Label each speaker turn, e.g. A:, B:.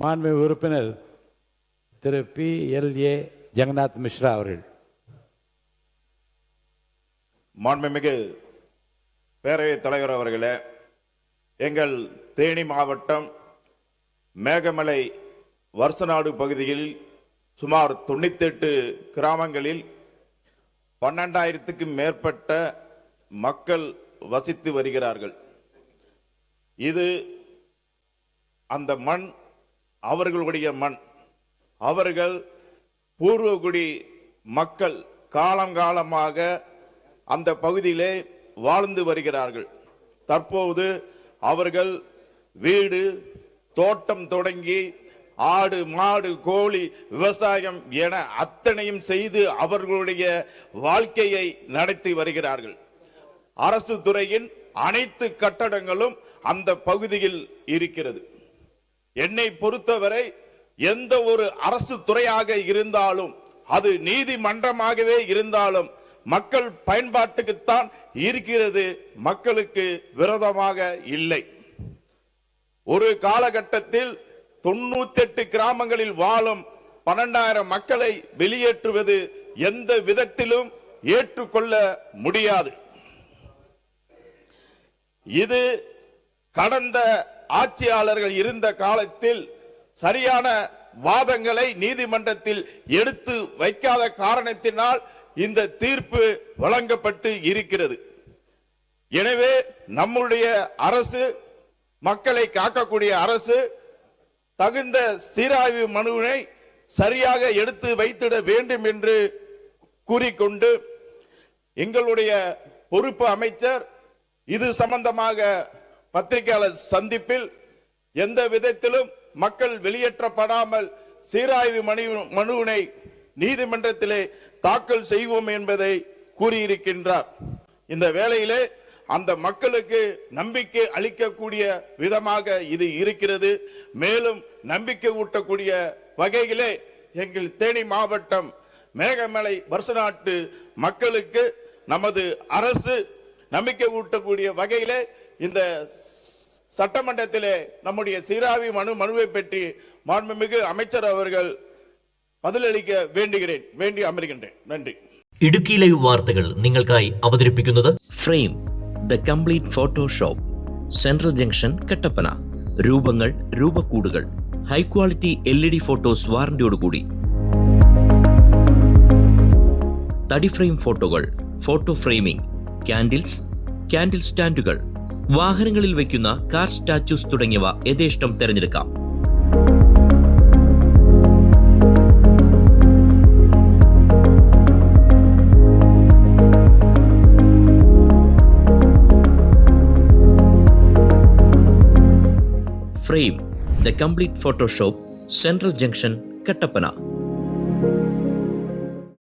A: மாண்புமிகு உறுப்பினர் திரு PLA ஜெகநாத் மிஸ்ரா அவர்கள்.
B: மாண்புமிகு பேரவைத் தலைவர் அவர்களே, எங்கள் தேனி மாவட்டம் மேகமலை வருசநாடு பகுதியில் சுமார் 98 கிராமங்களில் 12,000க்கும் மேற்பட்ட மக்கள் வசித்து வருகிறார்கள். இது அந்த மண் அவர்களுடைய மண். அவர்கள் பூர்வகுடி மக்கள் காலங்காலமாக அந்த பகுதியிலே வாழ்ந்து வருகிறார்கள். தற்போது அவர்கள் வீடு தோட்டம் தொடங்கி ஆடு மாடு கோழி விவசாயம் என அத்தனையும் செய்து அவர்களுடைய வாழ்க்கையை நடத்தி வருகிறார்கள். அரசு துறையின் அனைத்து கட்டடங்களும் அந்த பகுதியில் இருக்கிறது. என்னை பொறுத்தவரை எந்த ஒரு அரசு துறையாக இருந்தாலும் அது நீதிமன்றமாகவே இருந்தாலும் மக்கள் பயன்பாட்டுக்குத்தான் இருக்கிறது, மக்களுக்கு விரோதமாக இல்லை. ஒரு காலகட்டத்தில் 98 கிராமங்களில் வாழும் 12,000 மக்களை வெளியேற்றுவது எந்த விதத்திலும் ஏற்றுக்கொள்ள முடியாது. இது கடந்த ஆட்சியாளர்கள் இருந்த காலத்தில் சரியான வாதங்களை நீதிமன்றத்தில் எடுத்து வைக்காத காரணத்தினால் இந்த தீர்ப்பு வழங்கப்பட்டு இருக்கிறது. எனவே நம்முடைய அரசு, மக்களை காக்கக்கூடிய அரசு, தகுந்த சீராய்வு மனுவினை சரியாக எடுத்து வைத்திட வேண்டும் என்று கூறிக்கொண்டு, எங்களுடைய பொறுப்பு அமைச்சர் இது சம்பந்தமாக பத்திரிகையாளர் சந்திப்பில் எந்த விதத்திலும் மக்கள் வெளியேற்றப்படாமல் சீராய்வு மனுவினை நீதிமன்றத்திலே தாக்கல் செய்வோம் என்பதை கூறியிருக்கின்றார். இந்த வேளையிலே அந்த மக்களுக்கு நம்பிக்கை அளிக்கக்கூடிய விதமாக இது இருக்கிறது. மேலும் நம்பிக்கை ஊட்டக்கூடிய வகையிலே எங்கள் தேனி மாவட்டம் மேகமலை வருசநாட்டு மக்களுக்கு நமது அரசு நம்பிக்கை ஊட்டக்கூடிய வகையிலே இந்த சட்டமன்றத்திலே நம்முடைய சீராய்வு மனுவை பற்றி மாண்புமிகு அமைச்சர் அவர்கள் பதிலளிக்க வேண்டி அமர்கின்றேன். நன்றி.
C: ഇടുക്കി ലൈവ് വാർത്തകൾ നിങ്ങൾക്കായി അവതരിപ്പിക്കുന്നത്
D: frame the complete Photoshop, central junction, Kattappana. രൂപങ്ങൾ, രൂപക്കൂടുകൾ, ഹൈ ക്വാളിറ്റി LED ഫോട്ടോസ് വാറന്റിയോടുകൂടി. തടി ഫ്രെയിം ഫോട്ടോകൾ, ഫോട്ടോ ഫ്രെയിമിംഗ്, ക്യാൻഡിൽ സ്റ്റാൻഡുകൾ, വാഹനങ്ങളിൽ വയ്ക്കുന്ന കാർ സ്റ്റാച്യൂസ് തുടങ്ങിയവ യഥേഷ്ടം തിരഞ്ഞെടുക്കാം. Frame the complete Photoshop, central junction, Kattappana.